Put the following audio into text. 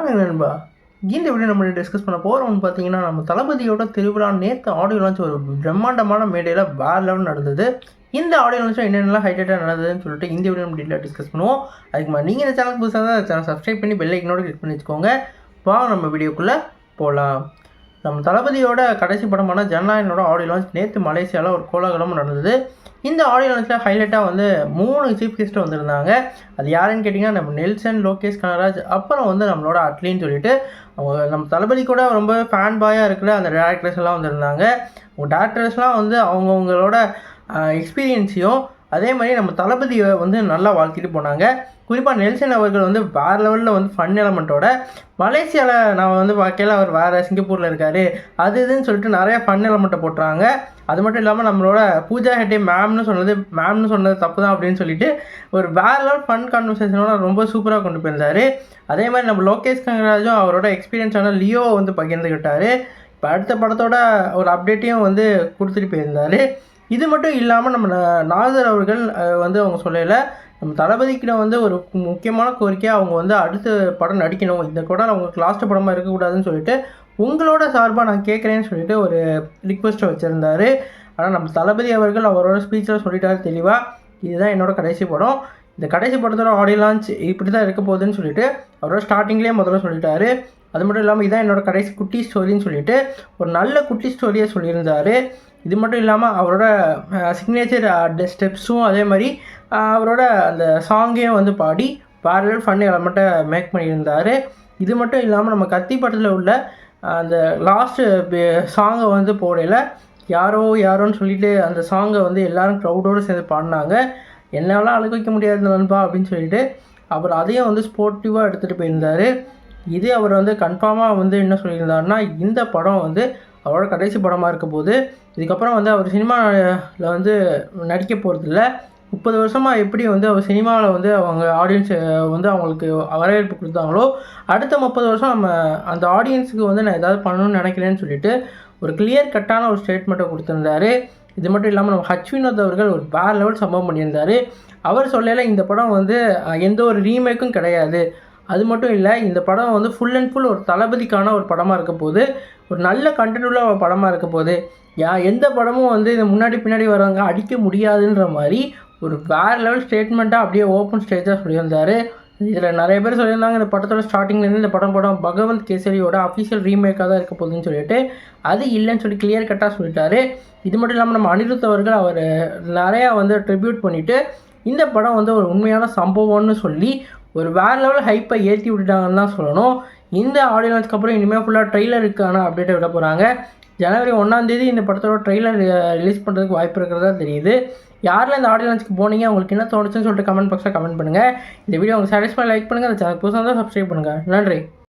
வணக்கம் நண்பா. இந்த வீடியோ நம்ம டிஸ்கஸ் பண்ண போகிறோம்னு பார்த்தீங்கன்னா, நம்ம தளபதியோட திருவிழா நேற்று ஆடியோ லான்ச் ஒரு பிரம்மாண்டமான மேடையில் வேறு லெவல் நடந்தது. இந்த ஆடியோ லான்ச்சில் என்னென்னலாம் ஹைலைட்டாக நடந்ததுன்னு சொல்லிட்டு இந்த வீடியோ நம்ம டீட்டெயிலாக டிஸ்கஸ் பண்ணுவோம். அதுக்கு மாதிரி நீங்கள் இந்த சேனல் புதுசாக தான் சேனல் சப்ஸ்கிரைப் பண்ணி பெல் ஐக்கனோட கிளிக் பண்ணி வச்சுக்கோங்க. வாங்க நம்ம வீடியோக்குள்ளே போகலாம். நம்ம தளபதியோட கடைசி படமான ஜனநாயகனோட ஆடியோ லான்ச் நேற்று மலேசியாவில் ஒரு கோலாகலமும் நடந்தது. இந்த ஆடியோ லான்ச்சில் ஹைலைட்டாக வந்து 3 சீஃப் கெஸ்ட்டு வந்திருந்தாங்க. அது யாருன்னு கேட்டிங்கன்னா, நம்ம நெல்சன், லோகேஷ் கனகராஜ், அப்புறம் வந்து நம்மளோட அட்லின்னு சொல்லிட்டு அவங்க நம்ம தளபதி கூட ரொம்ப ஃபேன் பாயாக இருக்கிற அந்த டேரக்டர்ஸ் எல்லாம் வந்திருந்தாங்க. அவங்க டேரக்டர்ஸ்லாம் வந்து அவங்கவுங்களோட எக்ஸ்பீரியன்ஸையும் அதே மாதிரி நம்ம தளபதியை வந்து நல்லா வாழ்த்திட்டு போனாங்க. குறிப்பாக நெல்சன் அவர்கள் வந்து வேறு லெவலில் வந்து ஃபன் எலமெண்ட்டோட மலேசியாவில் நான் வந்து பார்க்கையில் அவர் வேறு சிங்கப்பூரில் இருக்கார் அது இதுன்னு சொல்லிட்டு நிறையா ஃபன் எலமெண்ட்டை போட்டுறாங்க. அது மட்டும் இல்லாமல் நம்மளோட பூஜா ஹெட்டே மேம்னு சொன்னது தப்பு தான் அப்படின்னு சொல்லிட்டு ஒரு வேறு லெவல் ஃபன் கான்வர்சேஷனோட ரொம்ப சூப்பராக கொண்டு போயிருந்தார். அதே மாதிரி நம்ம லோகேஷ் கனகராஜும் அவரோட எக்ஸ்பீரியன்ஸான லியோ வந்து பகிர்ந்துக்கிட்டார். இப்போ அடுத்த படத்தோட ஒரு அப்டேட்டையும் வந்து கொடுத்துட்டு போயிருந்தார். இது மட்டும் இல்லாமல் நம்ம நாசர் அவர்கள் வந்து அவங்க சொல்லலை, நம்ம தளபதிக்கிட்ட வந்து ஒரு முக்கியமான கோரிக்கையாக அவங்க வந்து அடுத்த படம் நடிக்கணும், இந்த படம் அவங்களுக்கு லாஸ்ட்டு படமாக இருக்கக்கூடாதுன்னு சொல்லிட்டு உங்களோட சார்பாக நான் கேட்குறேன்னு சொல்லிட்டு ஒரு ரிக்வெஸ்ட்டை வச்சுருந்தார். ஆனால் நம்ம தளபதி அவர்கள் அவரோட ஸ்பீச்சில் சொல்லிட்டாரு தெளிவாக, இதுதான் என்னோடய கடைசி படம், இந்த கடைசி படத்தோட ஆடியோ லான்ச் இப்படி தான் இருக்க போகுதுன்னு சொல்லிட்டு அவரோட ஸ்டார்டிங்லேயே முதல்ல சொல்லிட்டாரு. அது மட்டும் இல்லாமல் இதான் என்னோடய கடைசி குட்டி ஸ்டோரின்னு சொல்லிட்டு ஒரு நல்ல குட்டி ஸ்டோரியை சொல்லியிருந்தார். இது மட்டும் இல்லாமல் அவரோட சிக்னேச்சர் ஸ்டெப்ஸும் அதே மாதிரி அவரோட அந்த சாங்கையும் வந்து பாடி வேறு ஃபன் எலமெண்ட்டை மேக் பண்ணியிருந்தார். இது மட்டும் இல்லாமல் நம்ம கத்தி படத்தில் உள்ள அந்த லாஸ்ட்டு சாங்கை வந்து போடையில் யாரோன்னு சொல்லிட்டு அந்த சாங்கை வந்து எல்லோரும் க்ரௌடோடு சேர்ந்து பாடினாங்க. என்னாலாம் அழுக வைக்க முடியாது நண்பா அப்படின்னு சொல்லிட்டு அவர் அதையும் வந்து ஸ்போர்ட்டிவாக எடுத்துகிட்டு போயிருந்தார். இது அவர் வந்து கன்ஃபார்மாக வந்து என்ன சொல்லியிருந்தாருன்னா, இந்த படம் வந்து அவரோட கடைசி படமாக இருக்க போது இதுக்கப்புறம் வந்து அவர் சினிமாவில் வந்து நடிக்க போகிறதில்ல. 30 வருஷமாக எப்படி வந்து அவர் சினிமாவில் வந்து அவங்க ஆடியன்ஸ் வந்து அவங்களுக்கு வரவேற்பு கொடுத்தாங்களோ அடுத்த 30 வருஷம் நம்ம அந்த ஆடியன்ஸுக்கு வந்து நான் ஏதாவது பண்ணணும்னு நினைக்கிறேன்னு சொல்லிட்டு ஒரு கிளியர் கட்டான ஒரு ஸ்டேட்மெண்ட்டை கொடுத்துருந்தாரு. இது மட்டும் இல்லாமல் நம்ம வினோத் அவர்கள் ஒரு வேறு லெவல் சம்பவம் பண்ணியிருந்தார். அவர் சொல்லலை இந்த படம் வந்து எந்த ஒரு ரீமேக்கும் கிடையாது, அது மட்டும் இல்லை இந்த படம் வந்து ஃபுல் அண்ட் ஃபுல் ஒரு தளபதிக்கான ஒரு படமாக இருக்க போது, ஒரு நல்ல கண்டென்ட் உள்ள ஒரு படமாக இருக்க போது, எந்த படமும் வந்து இந்த பின்னாடி வரவங்க அடிக்க முடியாதுன்ற மாதிரி ஒரு வேறு லெவல் ஸ்டேட்மெண்ட்டாக அப்படியே ஓப்பன் ஸ்டேஜாக சொல்லியிருந்தார். இதில் நிறைய பேர் சொல்லியிருந்தாங்க இந்த படத்தோட ஸ்டார்டிங்லேருந்து இந்த படம் பகவந்த் கேசரியோட அஃபிஷியல் ரீமேக்காக தான் இருக்க போகுதுன்னு சொல்லிட்டு, அது இல்லைன்னு சொல்லி கிளியர் கட்டாக சொல்லிட்டாரு. இது மட்டும் இல்லாமல் நம்ம அனிருத் அவர்கள் அவர் நிறையா வந்து ட்ரிபியூட் பண்ணிவிட்டு இந்த படம் வந்து ஒரு உண்மையான சம்பவம்னு சொல்லி ஒரு வேறு லெவல் ஹைப்பை ஏற்றி விட்டுட்டாங்கன்னு தான் சொல்லணும். இந்த ஆடியோ லான்ச்சுக்கு அப்புறம் இனிமேல் ஃபுல்லாக ட்ரெய்லருக்கான அப்டேட்டை விட போகிறாங்க. ஜனவரி 1 இந்த படத்தோட ட்ரெய்லர் ரிலீஸ் பண்ணுறதுக்கு வாய்ப்பு இருக்கிறதா தெரியுது. யாரில் இந்த ஆடியோ லான்ச்சுக்கு போனீங்க, உங்களுக்கு என்ன தோணுச்சுன்னு சொல்லிட்டு கமெண்ட் பாக்ஸில் கமெண்ட் பண்ணுங்கள். இந்த வீடியோ உங்களுக்கு சாட்டிஸ்ஃபை லைக் பண்ணுங்கள். அந்த சேனல் புதுசாக தான் சப்ஸ்கிரைப் பண்ணுங்கள். நன்றி.